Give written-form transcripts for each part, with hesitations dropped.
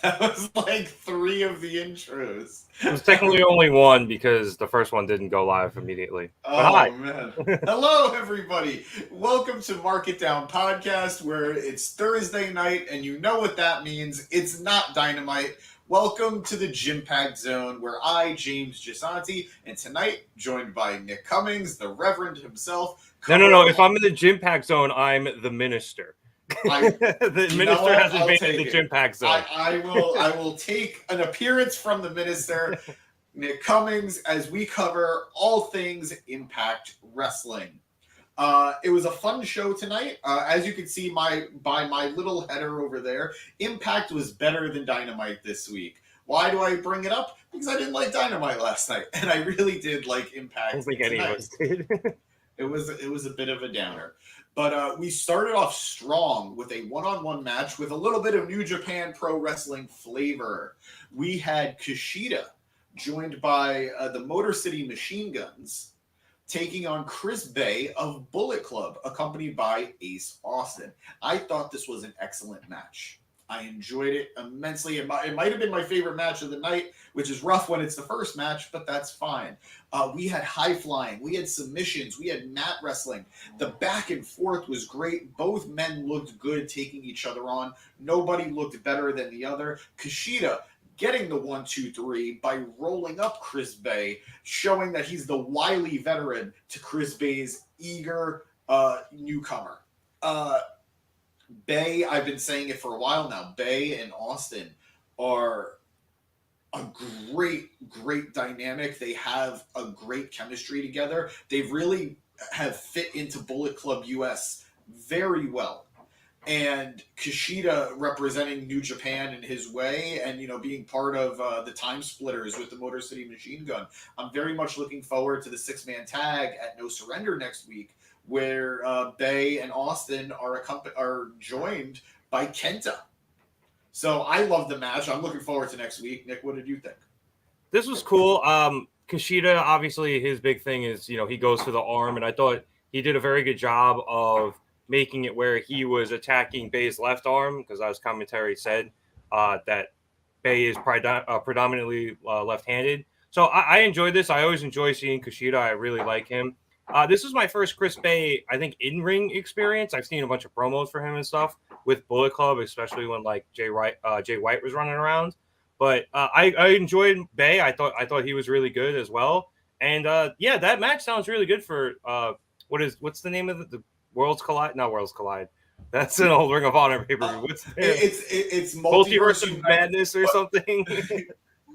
That was like 3 of the intros. It was technically only one because the first one didn't go live immediately. But Oh hi. man. Hello everybody. Welcome to Mark It Down Podcast, where it's Thursday night and you know what that means. It's not Dynamite. Welcome to the JIMPACT Zone, where I, James Gisante, and tonight joined by Nick Cummings, the Reverend himself. No. If I'm in the JIMPACT Zone, I'm the minister. The minister has invaded the JIMPACT Zone. I will take an appearance from the minister, Nick Cummings, as we cover all things Impact Wrestling. It was a fun show tonight. As you can see by my little header over there, Impact was better than Dynamite this week. Why do I bring it up? Because I didn't like Dynamite last night, and I really did like Impact. I don't think any of us did. It was a bit of a downer. But we started off strong with a one-on-one match with a little bit of New Japan Pro Wrestling flavor. We had Kushida joined by the Motor City Machine Guns, taking on Chris Bay of Bullet Club, accompanied by Ace Austin. I thought this was an excellent match. I enjoyed it immensely. It might have been my favorite match of the night, which is rough when it's the first match, but that's fine. We had high flying, we had submissions, we had mat wrestling. The back and forth was great. Both men looked good taking each other on. Nobody looked better than the other. Kushida getting the 1-2-3 by rolling up Chris Bay, showing that he's the wily veteran to Chris Bay's eager newcomer. Bay, I've been saying it for a while now, Bay and Austin are a great dynamic. They have a great chemistry together. They really have fit into Bullet Club US very well. And Kushida representing New Japan in his way and, being part of the Time Splitters with the Motor City Machine Gun. I'm very much looking forward to the 6-man tag at No Surrender next week, where Bay and Austin are joined by Kenta. So I love the match. I'm looking forward to next week. Nick, what did you think? This was cool. Kushida, obviously, his big thing is, he goes for the arm, and I thought he did a very good job of making it where he was attacking Bay's left arm, because as commentary said, that Bay is predominantly left-handed. So I enjoyed this. I always enjoy seeing Kushida. I really like him. This was my first Chris Bay, I think, in-ring experience. I've seen a bunch of promos for him and stuff with Bullet Club, especially when Jay White was running around. But I enjoyed Bay. I thought he was really good as well. And that match sounds really good for what's the name of the Worlds Collide? Not Worlds Collide. That's an old Ring of Honor pay-per-view. What's it's Multiverse of Madness or something?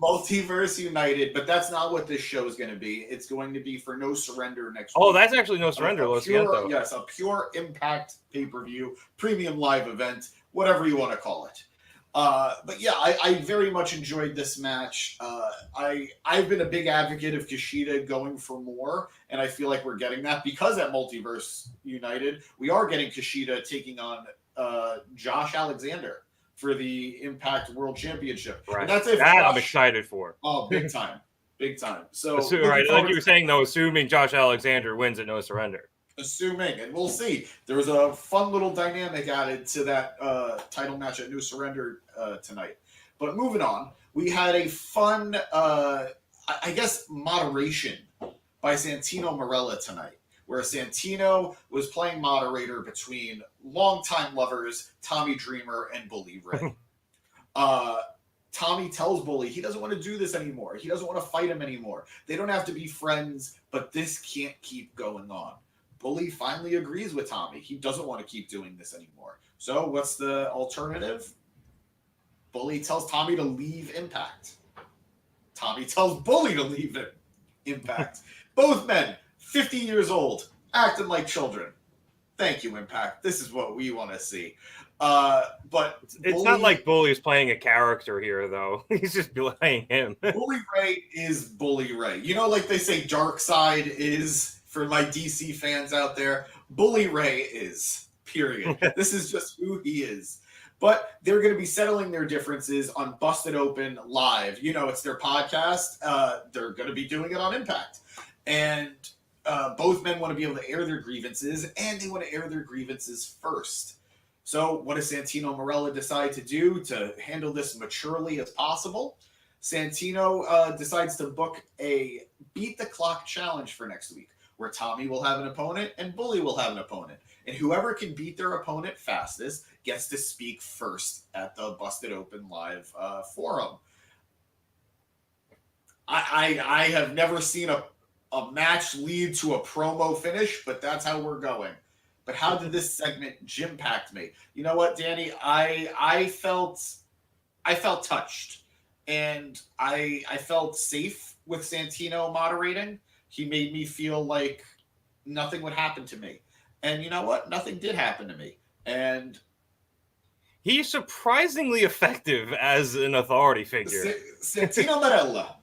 Multiverse United, but that's not what this show is going to be. It's going to be for No Surrender next week. Oh, that's actually No Surrender. Yes, a pure Impact pay-per-view, premium live event, whatever you want to call it. But yeah, I very much enjoyed this match. I've been a big advocate of Kushida going for more, and I feel like we're getting that because at Multiverse United, we are getting Kushida taking on Josh Alexander for the Impact World Championship. Right. And that's it. That I'm excited for. Oh, big time. Big time. So, right, like you were saying, though, assuming Josh Alexander wins at No Surrender. Assuming, and we'll see. There was a fun little dynamic added to that title match at No Surrender tonight. But moving on, we had a fun, I guess, moderation by Santino Marella tonight, where Santino was playing moderator between longtime lovers Tommy Dreamer and Bully Ray. Tommy tells Bully he doesn't want to do this anymore. He doesn't want to fight him anymore. They don't have to be friends, but this can't keep going on. Bully finally agrees with Tommy. He doesn't want to keep doing this anymore. So what's the alternative? Bully tells Tommy to leave Impact. Tommy tells Bully to leave Impact. Both men, 50 years old, acting like children. Thank you, Impact. This is what we want to see. But it's not like Bully is playing a character here, though. He's just playing him. Bully Ray is Bully Ray. Like they say Darkseid is, for my DC fans out there, Bully Ray is, period. This is just who he is. But they're going to be settling their differences on Busted Open Live. It's their podcast. They're going to be doing it on Impact. And both men want to be able to air their grievances, and they want to air their grievances first. So what does Santino Marella decide to do to handle this maturely as possible? Santino decides to book a beat the clock challenge for next week, where Tommy will have an opponent and Bully will have an opponent. And whoever can beat their opponent fastest gets to speak first at the Busted Open Live forum. I have never seen a match lead to a promo finish, but that's how we're going. But how did this segment Jimpact me? You know what, Danny? I felt touched, and I felt safe with Santino moderating. He made me feel like nothing would happen to me, and you know what? Nothing did happen to me, and he's surprisingly effective as an authority figure. Santino Marella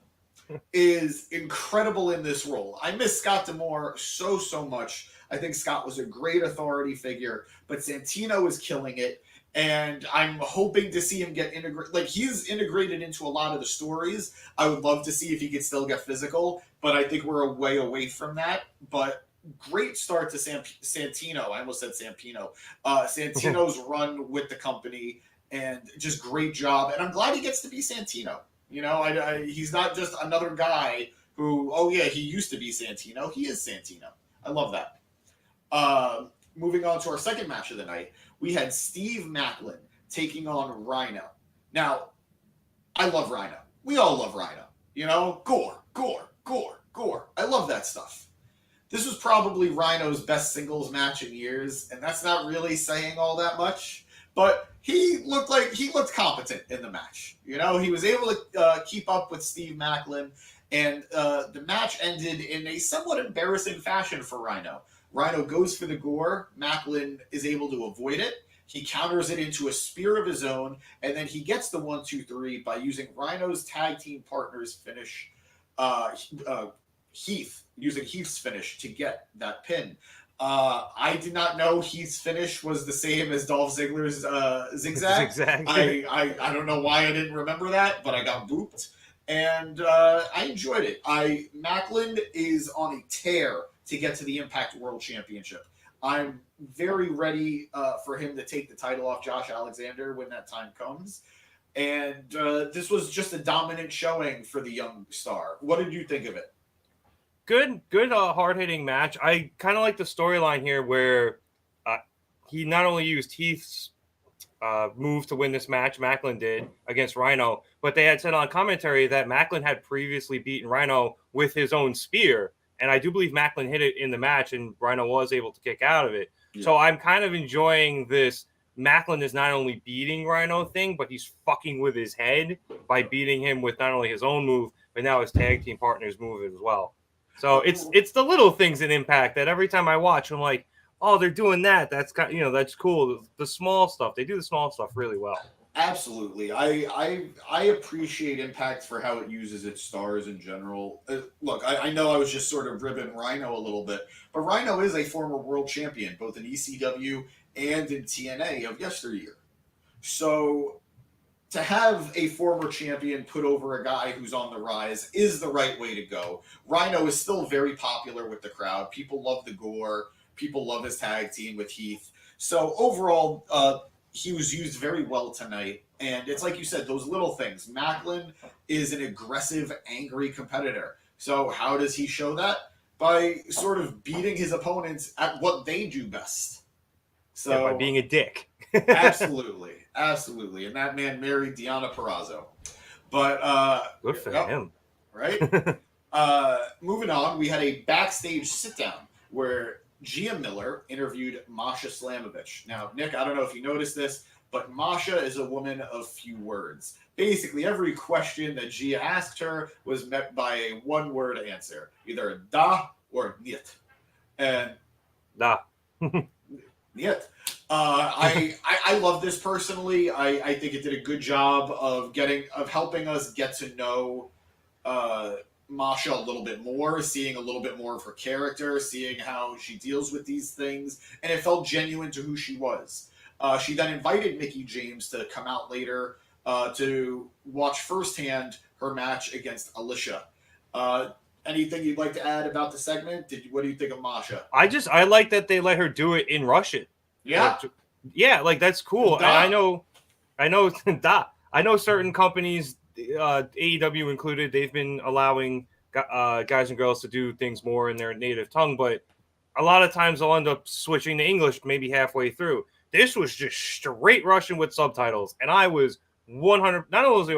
is incredible in this role. I miss Scott D'Amore so much. I think Scott was a great authority figure, but Santino is killing it, and I'm hoping to see him get integrated. Like, he's integrated into a lot of the stories. I would love to see if he could still get physical, but I think we're a way away from that. But great start to Santino. I almost said Sampino. Santino's run with the company, and just great job. And I'm glad he gets to be Santino. You know, he's not just another guy who, oh yeah, he used to be Santino. He is Santino. I love that. Moving on to our second match of the night, we had Steve Maclin taking on Rhino. Now, I love Rhino. We all love Rhino. You know, gore. I love that stuff. This was probably Rhino's best singles match in years, and that's not really saying all that much. But he looked competent in the match. You know, he was able to keep up with Steve Maclin, and the match ended in a somewhat embarrassing fashion for Rhino. Rhino goes for the gore. Maclin is able to avoid it. He counters it into a spear of his own, and then he gets the 1-2-3 by using Rhino's tag team partner's finish, Heath, using Heath's finish to get that pin. I did not know Heath's finish was the same as Dolph Ziggler's zigzag. I don't know why I didn't remember that, but I got booped, and I enjoyed it. Maclin is on a tear to get to the Impact World Championship. I'm very ready for him to take the title off Josh Alexander when that time comes. And this was just a dominant showing for the young star. What did you think of it? Good, hard-hitting match. I kind of like the storyline here where he not only used Heath's move to win this match, Maclin did, against Rhino, but they had said on commentary that Maclin had previously beaten Rhino with his own spear. And I do believe Maclin hit it in the match, and Rhino was able to kick out of it. Yeah. So I'm kind of enjoying this. Maclin is not only beating Rhino thing, but he's fucking with his head by beating him with not only his own move, but now his tag team partner's move as well. So it's the little things in Impact that every time I watch, I'm like, oh, they're doing that. That's kind, that's cool. The small stuff, they do the small stuff really well. Absolutely. I appreciate Impact for how it uses its stars in general. Look, I know I was just sort of ribbing Rhino a little bit, but Rhino is a former world champion, both in ECW and in TNA of yesteryear. So to have a former champion put over a guy who's on the rise is the right way to go. Rhino is still very popular with the crowd. People love the gore. People love his tag team with Heath. So overall, he was used very well tonight. And it's like you said, those little things. Maclin is an aggressive, angry competitor. So how does he show that? By sort of beating his opponents at what they do best. So yeah, by being a dick. Absolutely. And that man married Deonna Purrazzo. But good for him. Right? Moving on, we had a backstage sit-down where Gia Miller interviewed Masha Slamovich. Now, Nick, I don't know if you noticed this, but Masha is a woman of few words. Basically, every question that Gia asked her was met by a one-word answer, either da or niet. And da. Niet. I love this personally. I think it did a good job of helping us get to know Masha a little bit more, seeing a little bit more of her character, seeing how she deals with these things, and it felt genuine to who she was. She then invited Mickie James to come out later to watch firsthand her match against Alicia. Anything you'd like to add about the segment? What do you think of Masha? I like that they let her do it in Russian. Yeah. Yeah, like that's cool. And I know I know certain companies, AEW included, they've been allowing guys and girls to do things more in their native tongue, but a lot of times they'll end up switching to English maybe halfway through. This was just straight Russian with subtitles, and I was 100. Not only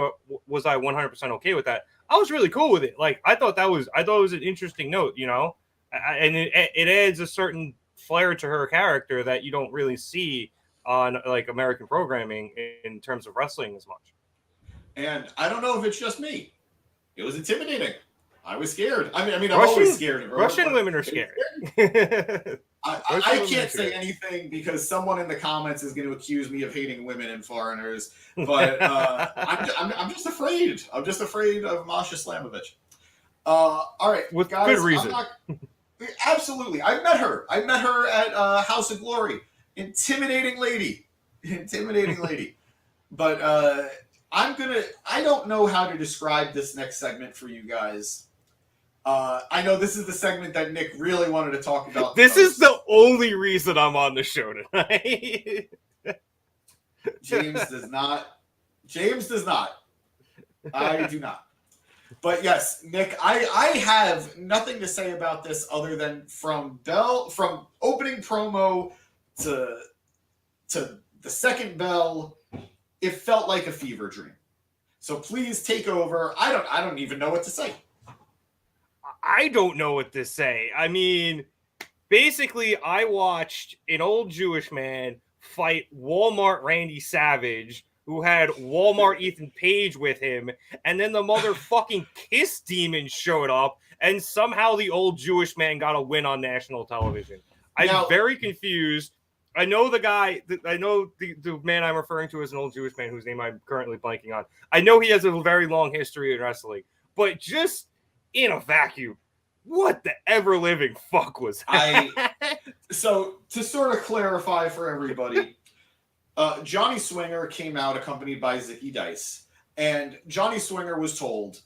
was I 100% okay with that, I was really cool with it. Like I thought it was an interesting note, you know, and it adds a certain flair to her character that you don't really see on like American programming in terms of wrestling as much. And I don't know if it's just me. It was intimidating. I was scared. I mean, I'm always scared of her. Russian women are scary. I can't say anything because someone in the comments is going to accuse me of hating women and foreigners. But I'm just afraid. I'm just afraid of Masha Slamovich. All right, with guys, good reason. Absolutely, I met her. I met her at House of Glory. Intimidating lady. But I don't know how to describe this next segment for you guys. I know this is the segment that Nick really wanted to talk about. This is the only reason I'm on the show tonight. James does not. I do not. But yes, Nick, I have nothing to say about this other than from opening promo to the second bell, it felt like a fever dream. So please take over. I don't even know what to say. I don't know what to say. I mean, basically, I watched an old Jewish man fight Walmart Randy Savage, who had Walmart Ethan Page with him, and then the motherfucking Kiss Demon showed up, and somehow the old Jewish man got a win on national television. I'm very confused. I know the guy. I know the man I'm referring to as an old Jewish man whose name I'm currently blanking on. I know he has a very long history in wrestling, but just in a vacuum, what the ever living fuck was that? So to sort of clarify for everybody, Johnny Swinger came out accompanied by Zicky Dice, and Johnny Swinger was told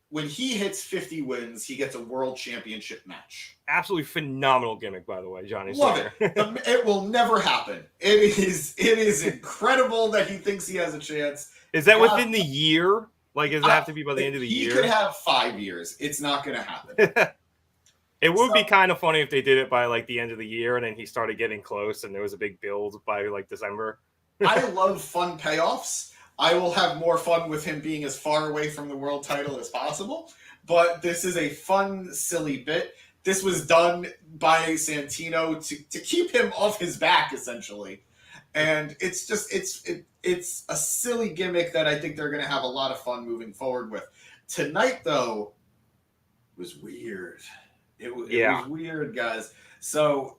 when he hits 50 wins, he gets a world championship match. Absolutely phenomenal gimmick, by the way, Johnny Love Swinger. It will never happen. It is incredible that he thinks he has a chance. Is that within the year? Like, does it have to be by the end of the year? He could have 5 years. It's not going to happen. It would be kind of funny if they did it by like the end of the year and then he started getting close and there was a big build by like December. I love fun payoffs. I will have more fun with him being as far away from the world title as possible. But this is a fun, silly bit. This was done by Santino to keep him off his back, essentially. And it's just it's a silly gimmick that I think they're going to have a lot of fun moving forward with. Tonight, though, was weird. It was weird, guys. So,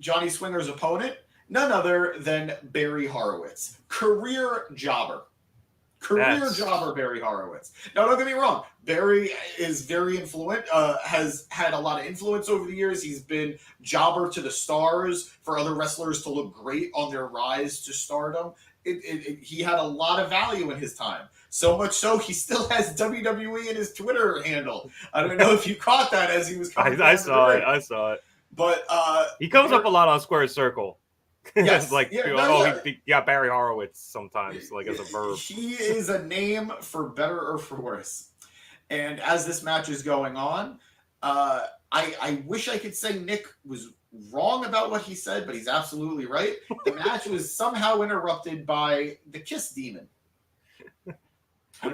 Johnny Swinger's opponent, none other than Barry Horowitz, career jobber Barry Horowitz. Now, don't get me wrong. Barry is very has had a lot of influence over the years. He's been jobber to the stars for other wrestlers to look great on their rise to stardom. He had a lot of value in his time. So much so, he still has WWE in his Twitter handle. I don't know if you caught that as he was coming. I saw it. But he comes up a lot on Squared Circle. Yes. He got Barry Horowitz sometimes, like as a verb. He is a name for better or for worse. And as this match is going on, I wish I could say Nick was wrong about what he said, but he's absolutely right. The match was somehow interrupted by the Kiss Demon.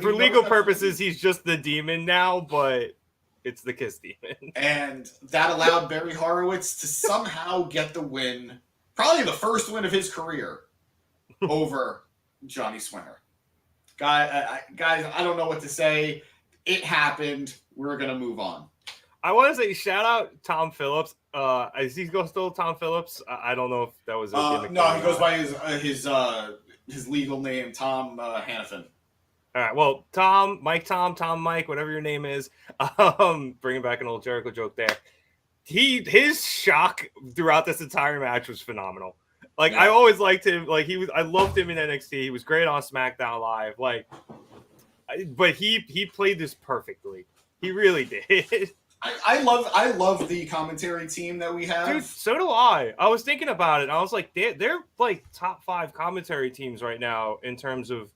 For legal purposes, he's just the demon now, but it's the Kiss Demon. And that allowed Barry Horowitz to somehow get the win, probably the first win of his career, over Johnny Swinger. Guys, I don't know what to say. It happened. We're going to move on. I want to say shout out Tom Phillips. Is he still Tom Phillips? I don't know if that was a gimmick. No, he goes by his legal name, Tom Hannafin. All right, well, Tom Mike, whatever your name is, bringing back an old Jericho joke there. His shock throughout this entire match was phenomenal. Like, yeah. I always liked him. Like, I loved him in NXT. He was great on SmackDown Live. Like, but he played this perfectly. He really did. I love the commentary team that we have. Dude, so do I. I was thinking about it. I was like, they're like top 5 commentary teams right now in terms of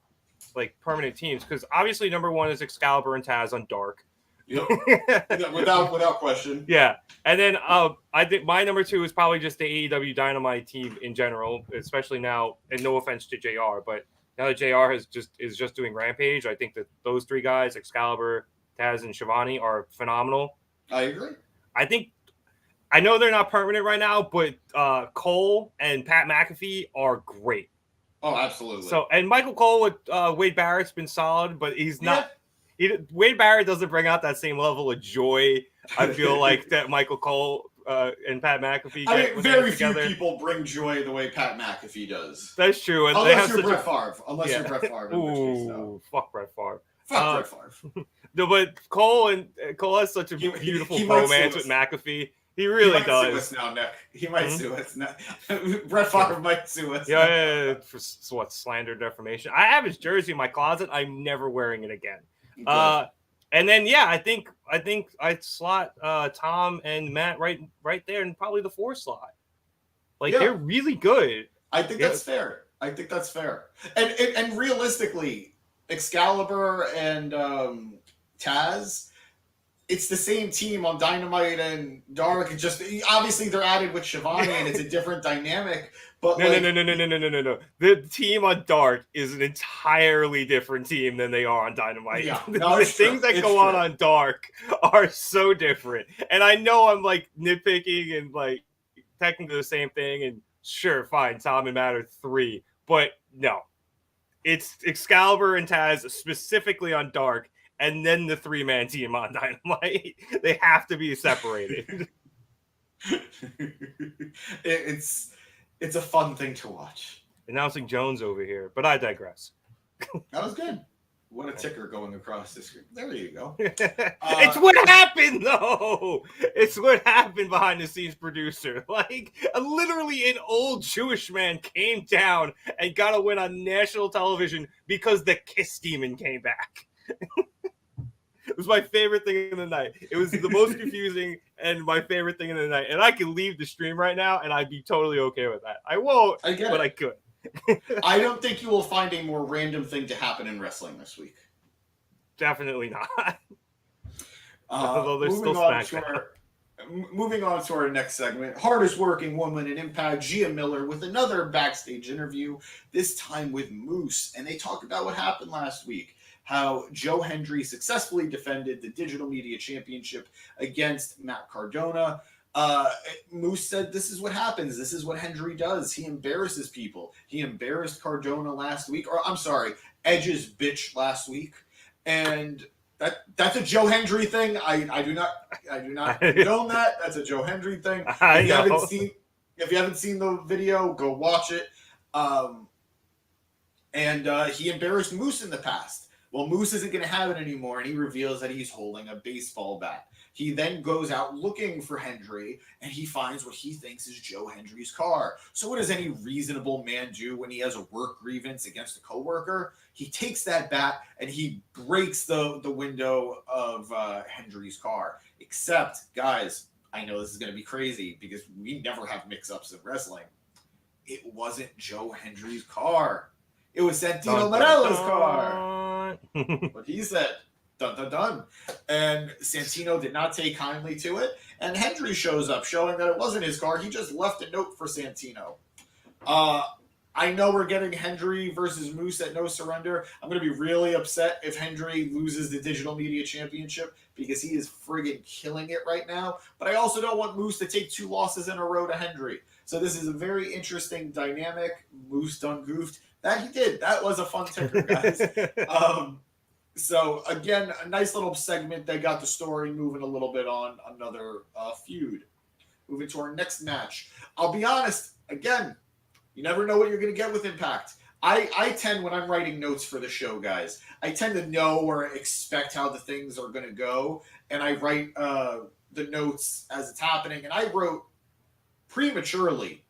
like permanent teams. Because obviously, number 1 is Excalibur and Taz on Dark. Yep. without question. Yeah, and then I think my number 2 is probably just the AEW Dynamite team in general, especially now. And no offense to JR, but now that JR is just doing Rampage, I think that those 3 guys, Excalibur, Taz, and Shivani, are phenomenal. I agree. I know they're not permanent right now, but Cole and Pat McAfee are great. Oh, absolutely. So, and Michael Cole with Wade Barrett's been solid, but he's not. Wade Barrett doesn't bring out that same level of joy. I feel like that Michael Cole and Pat McAfee. Very few people bring joy the way Pat McAfee does. That's true. And unless you're Brett Favre. You're Brett Favre. Ooh, fuck Brett Favre. Fuck Brett Favre. No, but Cole has such a beautiful romance with McAfee. He really does. Sue us now, Nick. He might sue us now. Brett Favre might sue us. Yeah, for what, slander, defamation. I have his jersey in my closet. I'm never wearing it again. And then I think I'd slot Tom and Matt right there in probably the 4 slot. They're really good. I think that's fair. And realistically, Excalibur and Taz, it's the same team on Dynamite and Dark. It's just obviously they're added with Shivani and it's a different dynamic. But no. The team on Dark is an entirely different team than they are on Dynamite. Yeah, the things that go on Dark are so different. And I know I'm like nitpicking and like technically the same thing. And sure, fine, Tom and Matt are 3, but no, it's Excalibur and Taz specifically on Dark, and then the 3-man team on Dynamite. They have to be separated. It's a fun thing to watch. Announcing Jones over here, but I digress. That was good. What a ticker going across the screen. There you go. It's what happened, though. It's what happened behind the scenes, producer. Literally an old Jewish man came down and got a win on national television because the Kiss Demon came back. It was my favorite thing in the night. It was the most confusing and my favorite thing in the night. And I could leave the stream right now and I'd be totally okay with that. I won't, but I could. I don't think you will find a more random thing to happen in wrestling this week. Definitely not. Although there's still SmackDown. Moving on to our next segment, hardest working woman in Impact, Gia Miller, with another backstage interview, this time with Moose. And they talk about what happened last week, how Joe Hendry successfully defended the Digital Media Championship against Matt Cardona. Moose said, this is what happens. This is what Hendry does. He embarrasses people. He embarrassed Cardona last week, or I'm sorry, Edge's bitch last week. And that's a Joe Hendry thing. I do not condone that. That's a Joe Hendry thing. If you haven't seen the video, go watch it. And he embarrassed Moose in the past. Well, Moose isn't going to have it anymore, and he reveals that he's holding a baseball bat. He then goes out looking for Hendry, and he finds what he thinks is Joe Hendry's car. So what does any reasonable man do when he has a work grievance against a coworker? He takes that bat, and he breaks the window of Hendry's car. Except, guys, I know this is going to be crazy because we never have mix-ups in wrestling. It wasn't Joe Hendry's car. It was Santino Marella's car. What he said. Dun, dun, dun. And Santino did not take kindly to it. And Hendry shows up, showing that it wasn't his car. He just left a note for Santino. I know we're getting Hendry versus Moose at No Surrender. I'm going to be really upset if Hendry loses the Digital Media Championship because he is friggin' killing it right now. But I also don't want Moose to take 2 losses in a row to Hendry. So this is a very interesting dynamic. Moose done goofed. That he did. That was a fun ticker, guys. So, again, a nice little segment. They got the story moving a little bit on another feud. Moving to our next match. I'll be honest, again, you never know what you're going to get with Impact. I tend, when I'm writing notes for the show, guys, I tend to know or expect how the things are going to go. And I write the notes as it's happening. And I wrote prematurely,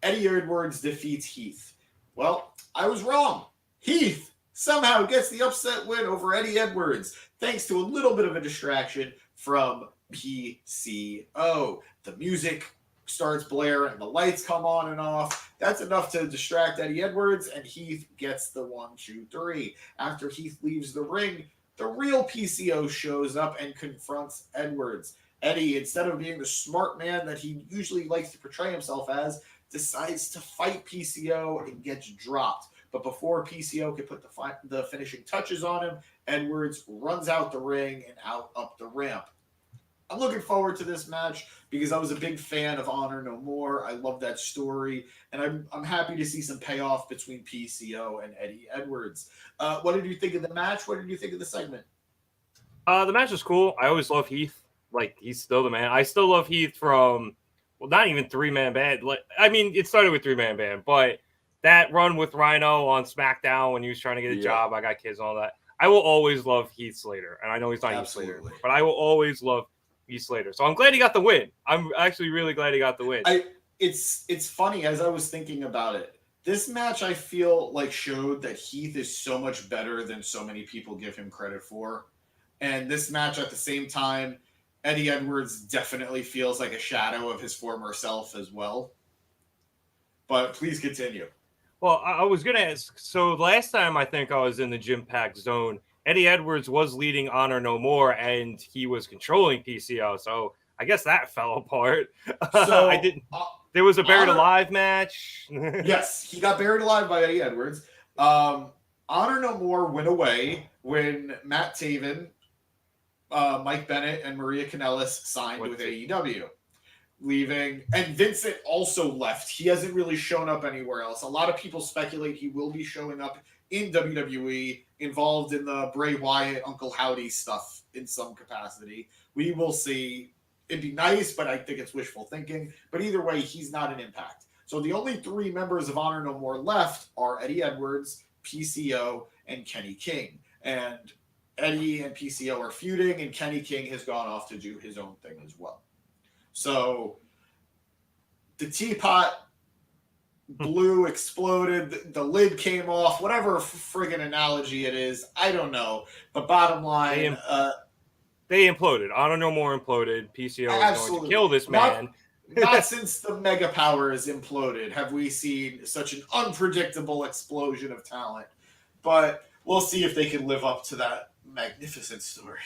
Eddie Edwards defeats Heath. Well, I was wrong. Heath somehow gets the upset win over Eddie Edwards, thanks to a little bit of a distraction from PCO. The music starts blaring, the lights come on and off. That's enough to distract Eddie Edwards, and Heath gets the 1, 2, 3. After Heath leaves the ring, the real PCO shows up and confronts Edwards. Eddie, instead of being the smart man that he usually likes to portray himself as, decides to fight PCO and gets dropped. But before PCO can put the finishing touches on him, Edwards runs out the ring and out up the ramp. I'm looking forward to this match because I was a big fan of Honor No More. I love that story, and I'm happy to see some payoff between PCO and Eddie Edwards. What did you think of the match? What did you think of the segment? The match was cool. I always love Heath. Like, he's still the man. I still love Heath from, well, not even 3-man band. Like, I mean, it started with 3-man band, but that run with Rhino on SmackDown when he was trying to get a job, I got kids and all that. I will always love Heath Slater, and I know he's not Heath Slater, but I will always love Heath Slater. So I'm glad he got the win. I'm actually really glad he got the win. It's funny, as I was thinking about it, this match I feel like showed that Heath is so much better than so many people give him credit for. And this match at the same time, Eddie Edwards definitely feels like a shadow of his former self as well. But please continue. Well, I was going to ask, so last time I think I was in the JIMPACT Zone, Eddie Edwards was leading Honor No More, and he was controlling PCO. So I guess that fell apart. So I didn't. There was a buried alive match. Yes, he got buried alive by Eddie Edwards. Honor No More went away when Matt Taven, Mike Bennett, and Maria Kanellis signed with AEW. Leaving, and Vincent also left. He hasn't really shown up anywhere else. A lot of people speculate he will be showing up in WWE, involved in the Bray Wyatt, Uncle Howdy stuff in some capacity. We will see. It'd be nice, but I think it's wishful thinking. But either way, he's not an Impact. So the only 3 members of Honor No More left are Eddie Edwards, PCO, and Kenny King. And Eddie and PCO are feuding, and Kenny King has gone off to do his own thing as well. So the teapot blew, exploded, the lid came off, whatever friggin' analogy it is. I don't know. But bottom line, they imploded. Honor No More imploded. PCO is going to kill this man. Not since the Mega Powers imploded have we seen such an unpredictable explosion of talent. But we'll see if they can live up to that magnificent story.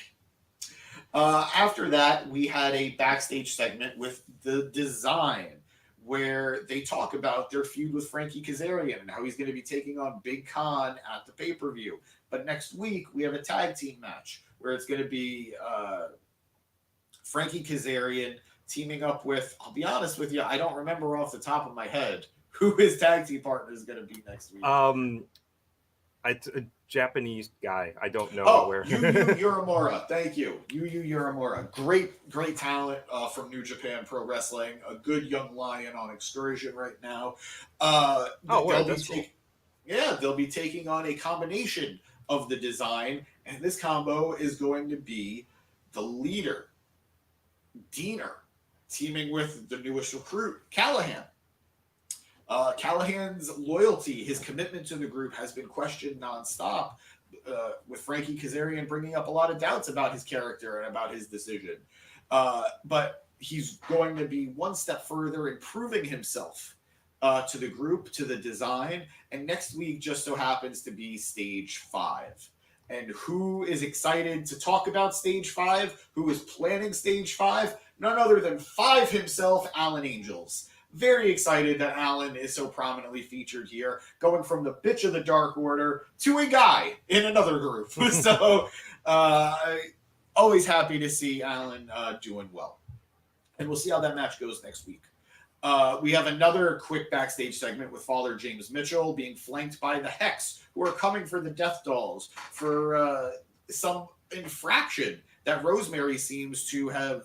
After that, we had a backstage segment with the Design, where they talk about their feud with Frankie Kazarian and how he's going to be taking on Big Khan at the pay-per-view. But next week, we have a tag team match where it's going to be Frankie Kazarian teaming up with, I'll be honest with you, I don't remember off the top of my head who his tag team partner is going to be next week. A Japanese guy. I don't know where. Yu Uemura. Thank you. Yu Uemura. Great talent from New Japan Pro Wrestling. A good young lion on excursion right now. They'll be taking on a combination of the Design, and this combo is going to be the leader, Diener, teaming with the newest recruit, Callahan. Callahan's loyalty, his commitment to the group has been questioned nonstop, with Frankie Kazarian bringing up a lot of doubts about his character and about his decision. But he's going to be one step further in proving himself to the group, to the Design. And next week just so happens to be Stage 5. And who is excited to talk about Stage 5? Who is planning Stage 5? None other than 5 himself, Alan Angels. Very excited that Alan is so prominently featured here, going from the bitch of the Dark Order to a guy in another group. So, always happy to see Alan doing well. And we'll see how that match goes next week. We have another quick backstage segment with Father James Mitchell being flanked by the Hex, who are coming for the Death Dolls for some infraction that Rosemary seems to have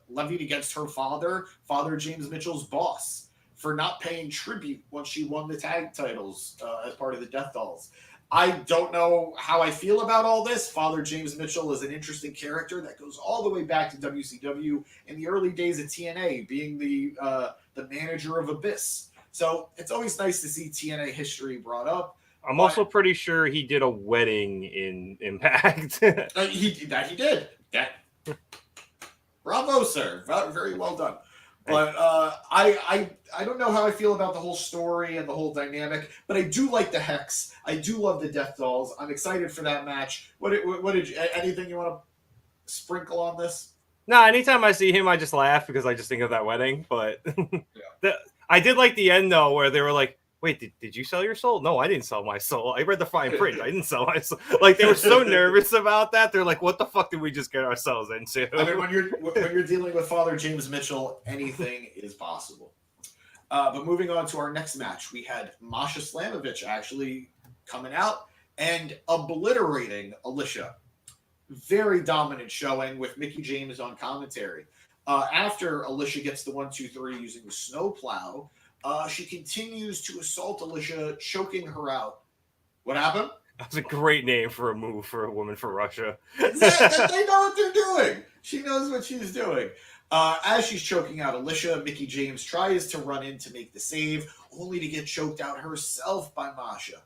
levied against her father, Father James Mitchell's boss, for not paying tribute once she won the tag titles as part of the Death Dolls. I don't know how I feel about all this. Father James Mitchell is an interesting character that goes all the way back to WCW in the early days of TNA, being the manager of Abyss. So it's always nice to see TNA history brought up. I'm also pretty sure he did a wedding in Impact. He did. Bravo, sir. Very well done. But I don't know how I feel about the whole story and the whole dynamic, but I do like the Hex. I do love the Death Dolls. I'm excited for that match. What did you, anything you want to sprinkle on this? No, anytime I see him, I just laugh because I just think of that wedding. But I did like the end though, where they were like, "Wait, did you sell your soul?" No, I didn't sell my soul. I read the fine print. I didn't sell my soul. Like they were so nervous about that. They're like, "What the fuck did we just get ourselves into?" I mean, when you're dealing with Father James Mitchell, anything is possible. But moving on to our next match, we had Masha Slamovich actually coming out and obliterating Alicia. Very dominant showing with Mickie James on commentary. After Alicia gets the 1-2-3 using the snowplow, she continues to assault Alicia, choking her out. What happened? That's a great name for a move for a woman for Russia. They know what they're doing. She knows what she's doing. As she's choking out Alicia, Mickie James tries to run in to make the save, only to get choked out herself by Masha.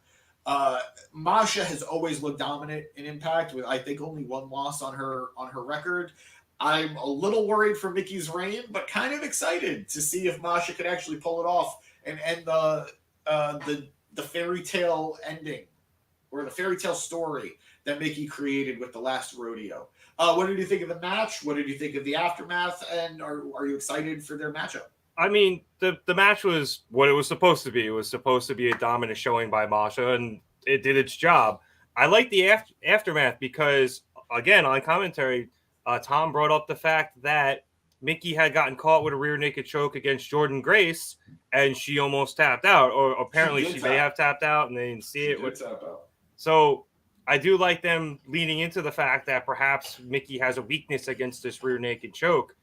Masha has always looked dominant in Impact, with I think only one loss on her record. I'm a little worried for Mickey's reign, but kind of excited to see if Masha could actually pull it off and end the fairy tale ending or the fairy tale story that Mickie created with the last rodeo. What did you think of the match? What did you think of the aftermath? And are you excited for their matchup? I mean, the match was what it was supposed to be. It was supposed to be a dominant showing by Masha, and it did its job. I like the aftermath because, again, on commentary, Tom brought up the fact that Mickie had gotten caught with a rear naked choke against Jordynne Grace, and she almost tapped out, or apparently she may have tapped out, and they didn't see it. Tap out. So I do like them leaning into the fact that perhaps Mickie has a weakness against this rear naked choke.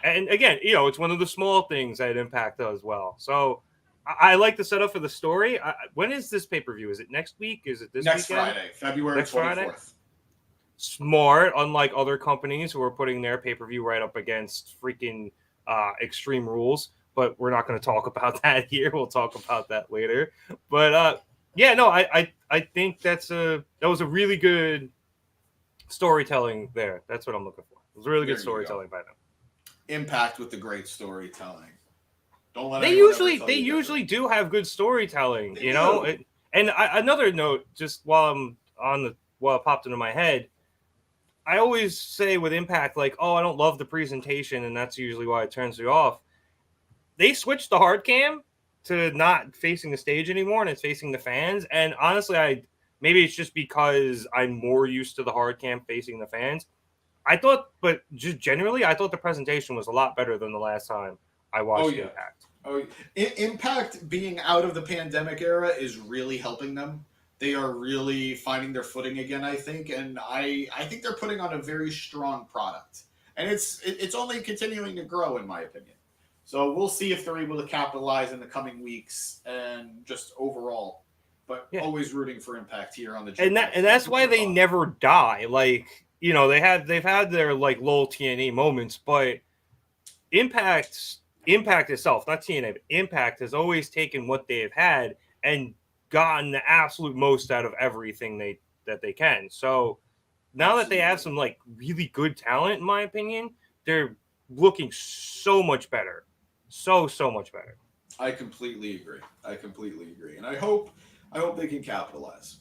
And again, it's one of the small things that Impact does well. So I like the setup for the story. When is this pay-per-view? Is it next week? Is it this next weekend? Friday, February 24th? Friday? Smart, unlike other companies who are putting their pay-per-view right up against freaking Extreme Rules. But we're not going to talk about that here. We'll talk about that later. But I think that was a really good storytelling there. That's what I'm looking for. It was really good storytelling by them. Impact with the great storytelling. Don't let they usually do have good storytelling, And another note, just while it popped into my head, I always say with Impact, like, oh, I don't love the presentation, and that's usually why it turns me off. They switched the hard cam to not facing the stage anymore, and it's facing the fans. And honestly, maybe it's just because I'm more used to the hard cam facing the fans. But just generally, I thought the presentation was a lot better than the last time I watched Impact. Impact being out of the pandemic era is really helping them. They are really finding their footing again, I think, and I think they're putting on a very strong product, and it's only continuing to grow, in my opinion. So we'll see if they're able to capitalize in the coming weeks and just overall. But always rooting for Impact here on the and that's why they never die. Like, they've had their like low TNA moments, but Impact itself, not TNA, but Impact has always taken what they've had and gotten the absolute most out of everything that they can. So now that they have some like really good talent, in my opinion, they're looking so much better. So much better. I completely agree. And I hope they can capitalize.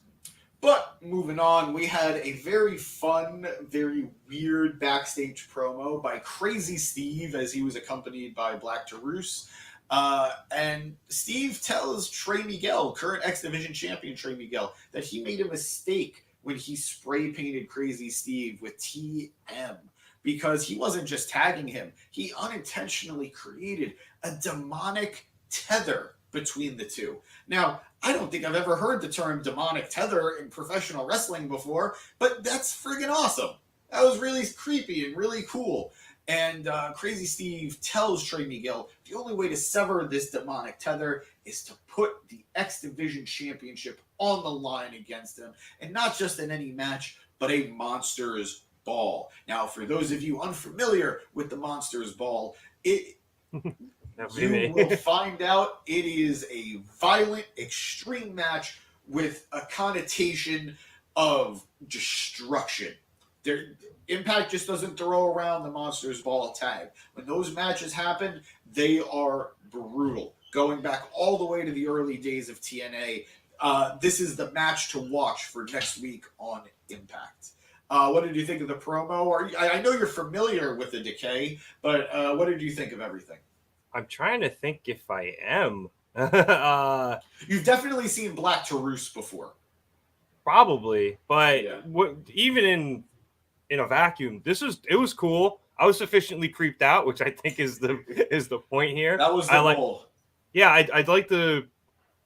But moving on, we had a very fun, very weird backstage promo by Crazy Steve as he was accompanied by Black Taurus. And Steve tells Trey Miguel, current X Division champion Trey Miguel, that he made a mistake when he spray painted Crazy Steve with TM. Because he wasn't just tagging him, he unintentionally created a demonic tether between the two. Now, I don't think I've ever heard the term demonic tether in professional wrestling before, but that's friggin' awesome. That was really creepy and really cool. And Crazy Steve tells Trey Miguel the only way to sever this demonic tether is to put the X Division Championship on the line against him. And not just in any match, but a Monsters Ball. Now, for those of you unfamiliar with the Monsters Ball, you will find out it is a violent, extreme match with a connotation of destruction. Impact just doesn't throw around the Monsters Ball tag. When those matches happen, they are brutal. Going back all the way to the early days of TNA, this is the match to watch for next week on Impact. What did you think of the promo? I know you're familiar with the Decay, but what did you think of everything? I'm trying to think if I am. You've definitely seen Black Taurus before. Probably, but even in a vacuum, it was cool. I was sufficiently creeped out, which I think is the point here. That was the goal. Yeah, I'd like the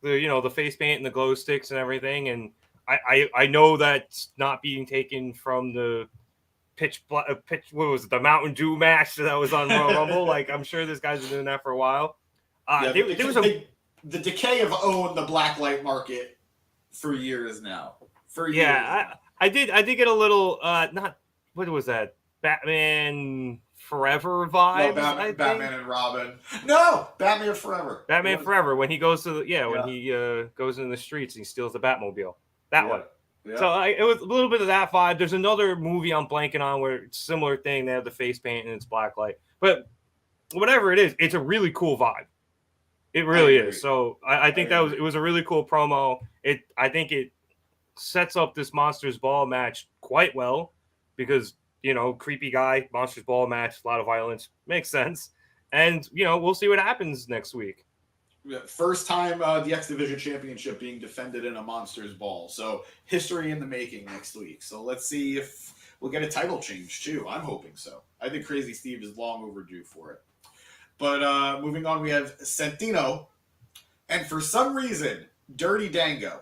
the face paint and the glow sticks and everything, and I know that's not being taken from the what was it, the Mountain Dew match that was on Royal Rumble. Like, I'm sure this guy's been doing that for a while. The Decay have owned the blacklight market for years now. I did get a little not what was that, Batman Forever vibe? No, Batman and Robin. No, Batman Forever. Batman Forever, when he goes to when he goes in the streets and he steals the Batmobile. That one. Yeah. So it was a little bit of that vibe. There's another movie I'm blanking on where it's a similar thing. They have the face paint and it's blacklight. But whatever it is, it's a really cool vibe. It really is. So I think it was a really cool promo. I think it sets up this Monsters Ball match quite well because, creepy guy, Monsters Ball match, a lot of violence, makes sense. And, we'll see what happens next week. First time the X Division Championship being defended in a Monsters Ball. So history in the making next week. So let's see if we'll get a title change too. I'm hoping so. I think Crazy Steve is long overdue for it. But moving on, we have Santino. And for some reason, Dirty Dango.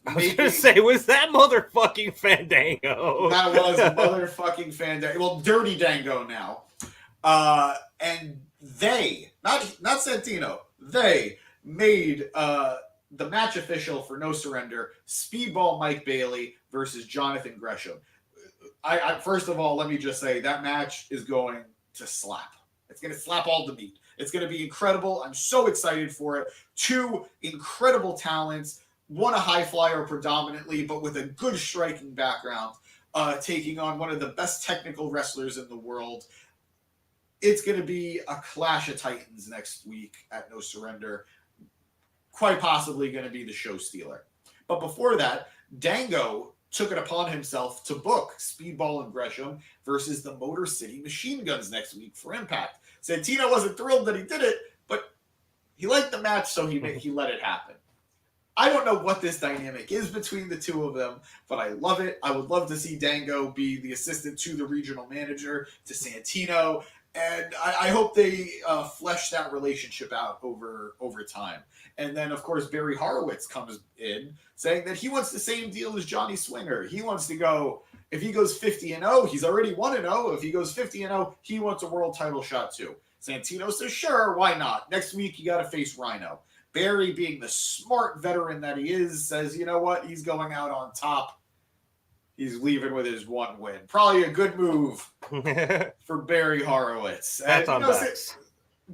I was going to say, was that motherfucking Fandango? That was motherfucking Fandango. Well, Dirty Dango now. And they, not Santino, they made the match official for No Surrender, Speedball Mike Bailey versus Jonathan Gresham. I first of all, let me just say, that match is going to slap. It's going to slap all the meat. It's going to be incredible. I'm so excited for it. Two incredible talents. One a high flyer predominantly, but with a good striking background, taking on one of the best technical wrestlers in the world. It's going to be a clash of titans next week at No Surrender. Quite possibly going to be the show stealer. But before that, Dango took it upon himself to book Speedball and Gresham versus the Motor City Machine Guns next week for Impact. Santino wasn't thrilled that he did it, but he liked the match, so he let it happen. I don't know what this dynamic is between the two of them, but I love it. I would love to see Dango be the assistant to the regional manager, to Santino, and I hope they flesh that relationship out over time. And then, of course, Barry Horowitz comes in saying that he wants the same deal as Johnny Swinger. He wants to go, if he goes 50-0, he's already 1-0. If he goes 50-0, he wants a world title shot too. Santino says, sure, why not? Next week, you got to face Rhino. Barry, being the smart veteran that he is, says, you know what? He's going out on top. He's leaving with his one win. Probably a good move for Barry Horowitz. That's on backs.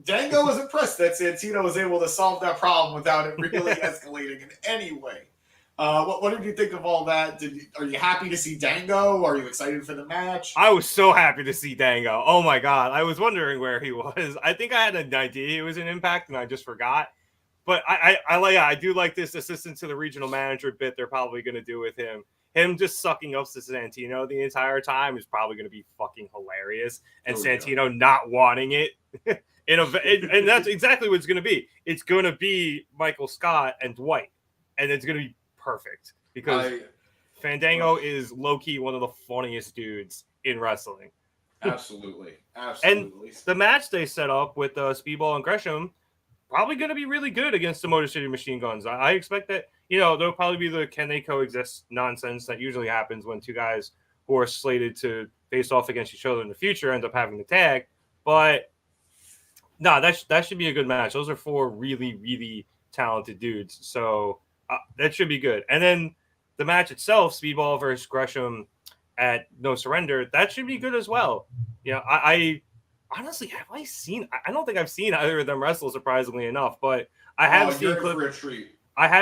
Dango was impressed that Santino was able to solve that problem without it really escalating in any way. What did you think of all that? Are you happy to see Dango? Are you excited for the match? I was so happy to see Dango. Oh my God. I was wondering where he was. I think I had an idea he was in Impact and I just forgot. But I do like this assistant to the regional manager bit they're probably going to do with him. Him just sucking up to Santino the entire time is probably going to be fucking hilarious. And Santino not wanting it. And that's exactly what it's going to be. It's going to be Michael Scott and Dwight. And it's going to be perfect. Because Fandango is low-key one of the funniest dudes in wrestling. Absolutely. And the match they set up with Speedball and Gresham probably going to be really good against the Motor City Machine Guns. I expect that, there'll probably be the can they coexist nonsense that usually happens when two guys who are slated to face off against each other in the future end up having to tag. But no, that should be a good match. Those are four really, really talented dudes. So that should be good. And then the match itself, Speedball versus Gresham at No Surrender, that should be good as well. I honestly, I don't think I've seen either of them wrestle, surprisingly enough, but I have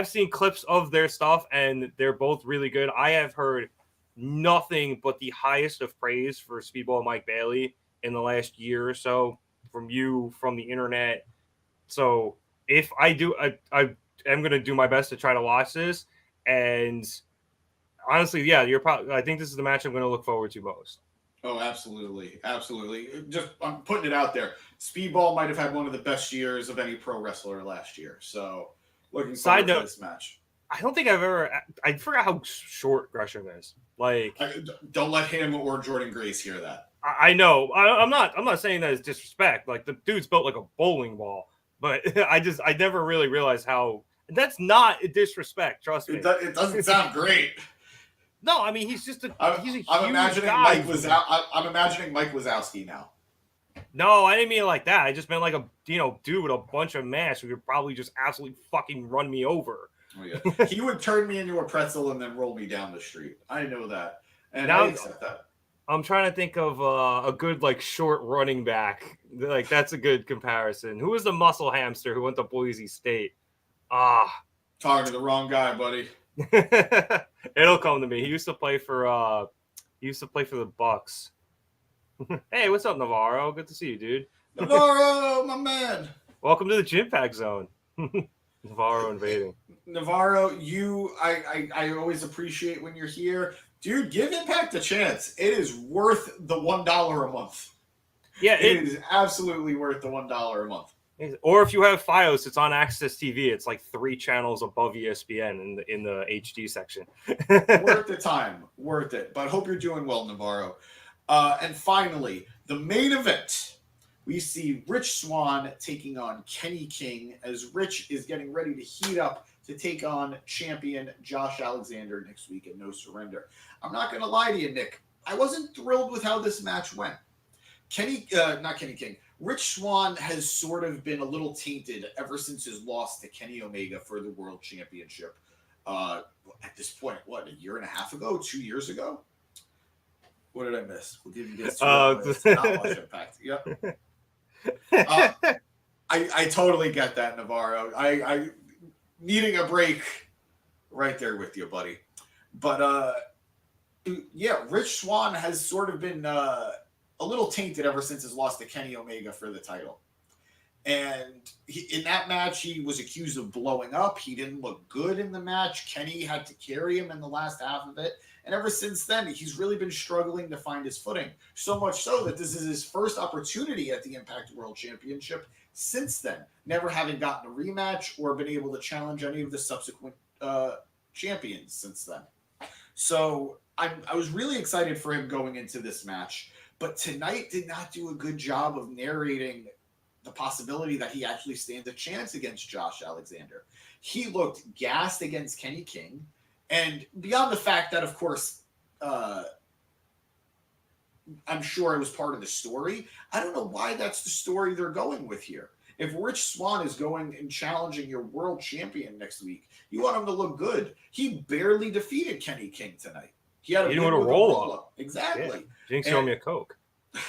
seen clips of their stuff, and they're both really good. I have heard nothing but the highest of praise for Speedball Mike Bailey in the last year or so from you, from the internet. So if I do, I am going to do my best to try to watch this. And honestly, yeah, I think this is the match I'm going to look forward to most. Oh, absolutely. Absolutely. Just, I'm putting it out there. Speedball might have had one of the best years of any pro wrestler last year. So looking forward to this match. I don't think I forgot how short Gresham is. Like, don't let him or Jordan Grace hear that. I know. I'm not saying that as disrespect. Like, the dude's built like a bowling ball, but I never really realized how that's not a disrespect. Trust me. It doesn't sound great. No, I mean, he's a huge I'm imagining guy. I'm imagining Mike Wazowski now. No, I didn't mean it like that. I just meant like a dude with a bunch of mass who could probably just absolutely fucking run me over. Oh yeah, he would turn me into a pretzel and then roll me down the street. I know that, and I accept that. I'm trying to think of a good like short running back. Like that's a good comparison. Who was the muscle hamster who went to Boise State? Talking to the wrong guy, buddy. It'll come to me. He used to play for the Bucks. Hey, what's up, Navarro? Good to see you, dude. Navarro, my man. Welcome to the JIMPACT Zone. Navarro invading. Navarro, I always appreciate when you're here. Dude, give Impact a chance. It is worth the $1 a month. Yeah, it is absolutely worth the $1 a month. Or if you have FiOS, it's on Access TV. It's like 3 channels above ESPN in the HD section. Worth the time. Worth it. But hope you're doing well, Navarro. And finally, the main event. We see Rich Swann taking on Kenny King as Rich is getting ready to heat up to take on champion Josh Alexander next week at No Surrender. I'm not going to lie to you, Nick. I wasn't thrilled with how this match went. Rich Swann has sort of been a little tainted ever since his loss to Kenny Omega for the World Championship. At this point, what, a year and a half ago? 2 years ago? What did I miss? We'll give you this. Not much impact. Yep. I totally get that, Navarro. I needing a break right there with you, buddy. But yeah, Rich Swann has sort of been a little tainted ever since his loss to Kenny Omega for the title. And in that match, he was accused of blowing up. He didn't look good in the match. Kenny had to carry him in the last half of it. And ever since then, he's really been struggling to find his footing. So much so that this is his first opportunity at the Impact World Championship since then, never having gotten a rematch or been able to challenge any of the subsequent champions since then. So I was really excited for him going into this match. But tonight did not do a good job of narrating the possibility that he actually stands a chance against Josh Alexander. He looked gassed against Kenny King. And beyond the fact that, of course, I'm sure it was part of the story, I don't know why that's the story they're going with here. If Rich Swann is going and challenging your world champion next week, you want him to look good. He barely defeated Kenny King tonight. He had a roll-up. Exactly. Yeah. Jinx showed me a Coke.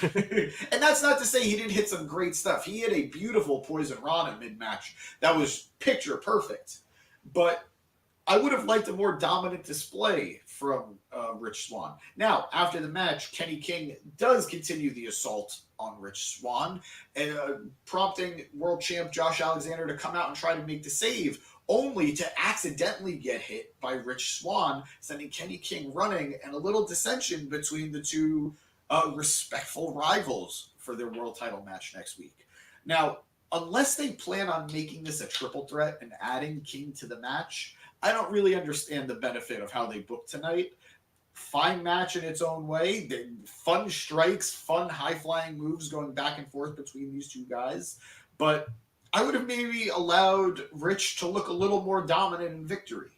And that's not to say he didn't hit some great stuff. He hit a beautiful Poison Rana mid-match that was picture perfect. But I would have liked a more dominant display from Rich Swann. Now, after the match, Kenny King does continue the assault on Rich Swann, prompting world champ Josh Alexander to come out and try to make the save, only to accidentally get hit by Rich Swann, sending Kenny King running, and a little dissension between the two respectful rivals for their world title match next week. Now, unless they plan on making this a triple threat and adding King to the match, I don't really understand the benefit of how they booked tonight. Fine match in its own way. Fun strikes, fun high-flying moves going back and forth between these two guys. But I would have maybe allowed Rich to look a little more dominant in victory.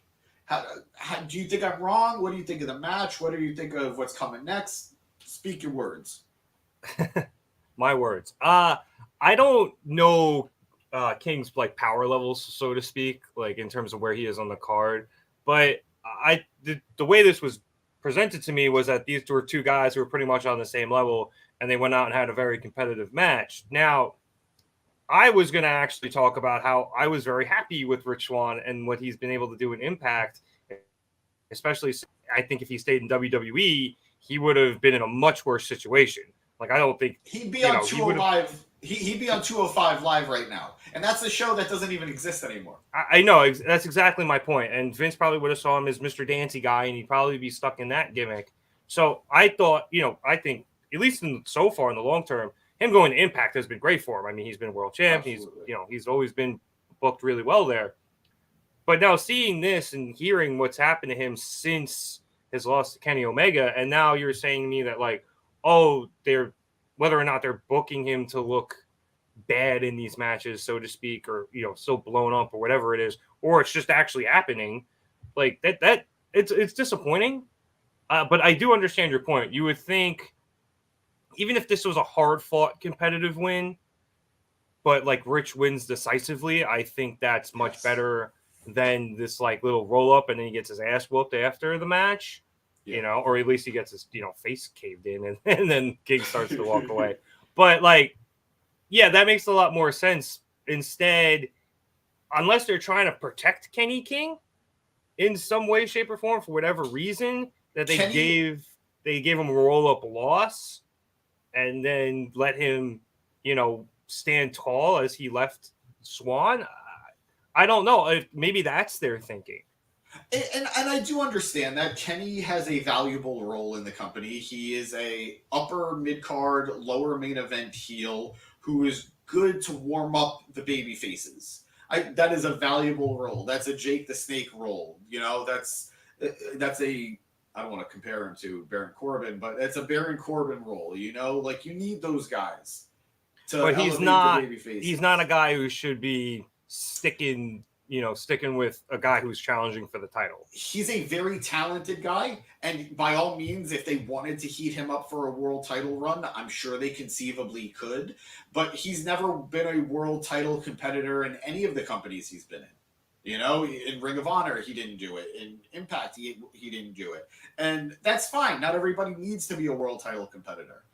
How do you think I'm wrong? What do you think of the match? What do you think of what's coming next? Speak your words. My words. I don't know King's like power levels, so to speak, like in terms of where he is on the card. But the way this was presented to me was that these were two guys who were pretty much on the same level, and they went out and had a very competitive match. Now, I was going to actually talk about how I was very happy with Rich Swann and what he's been able to do in Impact. especially I think if he stayed in WWE, he would have been in a much worse situation. Like, I don't think he'd be on 205. He'd be on 205 Live right now, and that's a show that doesn't even exist anymore. I know that's exactly my point. And Vince probably would have saw him as Mr. Dancy guy, and he'd probably be stuck in that gimmick. So I thought, I think at least so far in the long term, him going to Impact has been great for him. I mean, he's been world champ. Absolutely. He's always been booked really well there. But now seeing this and hearing what's happened to him since his loss to Kenny Omega, and now you're saying to me that whether or not they're booking him to look bad in these matches, so to speak, or so blown up or whatever it is, or it's just actually happening, like that it's disappointing. But I do understand your point. You would think, even if this was a hard-fought competitive win, but like Rich wins decisively, I think that's much better than this like little roll-up and then he gets his ass whooped after the match, or at least he gets his face caved in and then King starts to walk away. But like, yeah, that makes a lot more sense. Instead, unless they're trying to protect Kenny King in some way, shape, or form for whatever reason, that they gave him a roll-up loss and then let him, stand tall as he left Swann. I don't know. Maybe that's their thinking. And I do understand that Kenny has a valuable role in the company. He is a upper mid-card, lower main event heel who is good to warm up the baby faces. That is a valuable role. That's a Jake the Snake role. That's a, I don't want to compare him to Baron Corbin, but it's a Baron Corbin role. Like you need those guys to but he's not the baby faces. He's not a guy who should be sticking with a guy who's challenging for the title. He's a very talented guy, and by all means, if they wanted to heat him up for a world title run, I'm sure they conceivably could, but he's never been a world title competitor in any of the companies he's been in. In Ring of Honor, he didn't do it. In Impact, he didn't do it. And that's fine. Not everybody needs to be a world title competitor.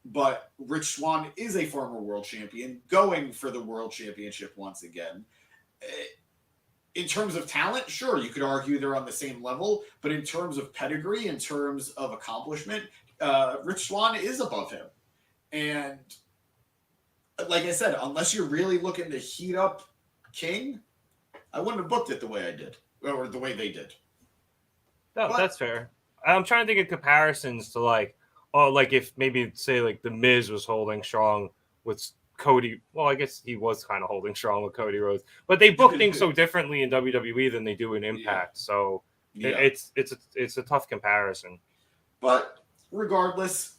But Rich Swann is a former world champion, going for the world championship once again. In terms of talent, sure, you could argue they're on the same level, but in terms of pedigree, in terms of accomplishment, Rich Swann is above him. And like I said, unless you're really looking to heat up King, I wouldn't have booked it the way I did, or the way they did. No, that's fair. I'm trying to think of comparisons to like if maybe say like The Miz was holding strong with Cody. Well, I guess he was kind of holding strong with Cody Rhodes, but they book things so differently in WWE than they do in Impact. So it's a tough comparison. But regardless,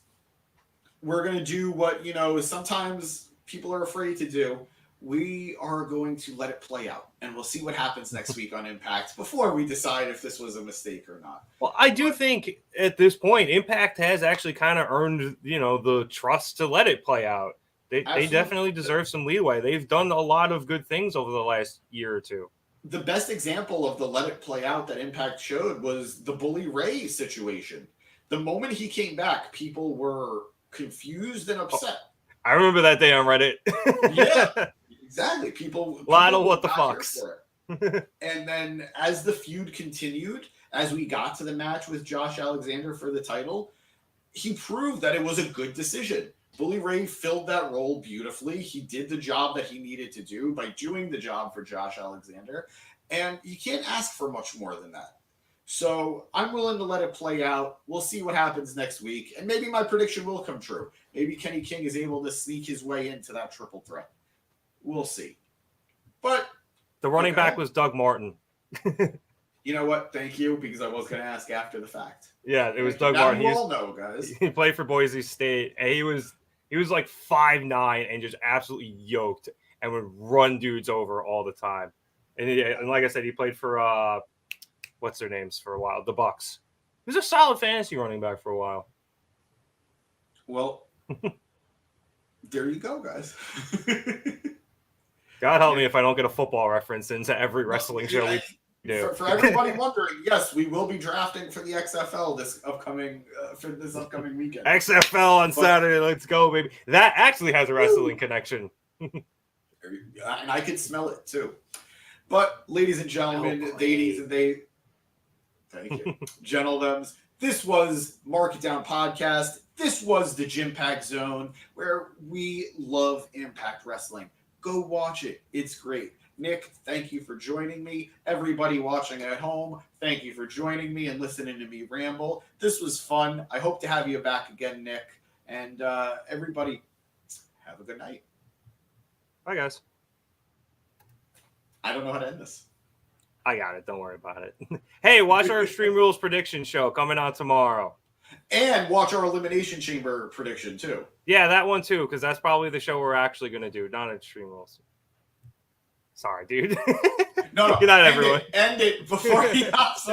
we're gonna do what sometimes people are afraid to do. We are going to let it play out, and we'll see what happens next week on Impact before we decide if this was a mistake or not. Well, I do think at this point, Impact has actually kind of earned, the trust to let it play out. They definitely deserve some leeway. They've done a lot of good things over the last year or two. The best example of the let it play out that Impact showed was the Bully Ray situation. The moment he came back, people were confused and upset. I remember that day on Reddit. Yeah. Exactly. People what the fucks. And then as the feud continued, as we got to the match with Josh Alexander for the title, he proved that it was a good decision. Bully Ray filled that role beautifully. He did the job that he needed to do by doing the job for Josh Alexander. And you can't ask for much more than that. So I'm willing to let it play out. We'll see what happens next week. And maybe my prediction will come true. Maybe Kenny King is able to sneak his way into that triple threat. We'll see. But the running back was Doug Martin. You know what? Thank you, because I was going to ask after the fact. Yeah, it was Doug Martin. You all know, guys. He played for Boise State, and he was like 5'9" and just absolutely yoked and would run dudes over all the time. And like I said, he played for what's their names for a while, the Bucks. He was a solid fantasy running back for a while. Well, there you go, guys. God help me if I don't get a football reference into every wrestling show we do. For everybody wondering, yes, we will be drafting for the XFL this upcoming weekend. XFL on Saturday, let's go, baby. That actually has a wrestling connection. And I could smell it too. But ladies and gentlemen, Thank you. Gentlemen, this was Mark It Down Podcast. This was the JIMPACT Zone, where we love Impact Wrestling. Go watch it. It's great. Nick, thank you for joining me. Everybody watching at home, thank you for joining me and listening to me ramble. This was fun. I hope to have you back again, Nick. And everybody, have a good night. Bye, guys. I don't know how to end this. I got it. Don't worry about it. Hey, watch our Extreme Rules prediction show coming out tomorrow. And watch our Elimination Chamber prediction, too. Yeah, that one, too, because that's probably the show we're actually going to do, not Extreme Rules. Sorry, dude. No, Good night, everyone. End it before he hops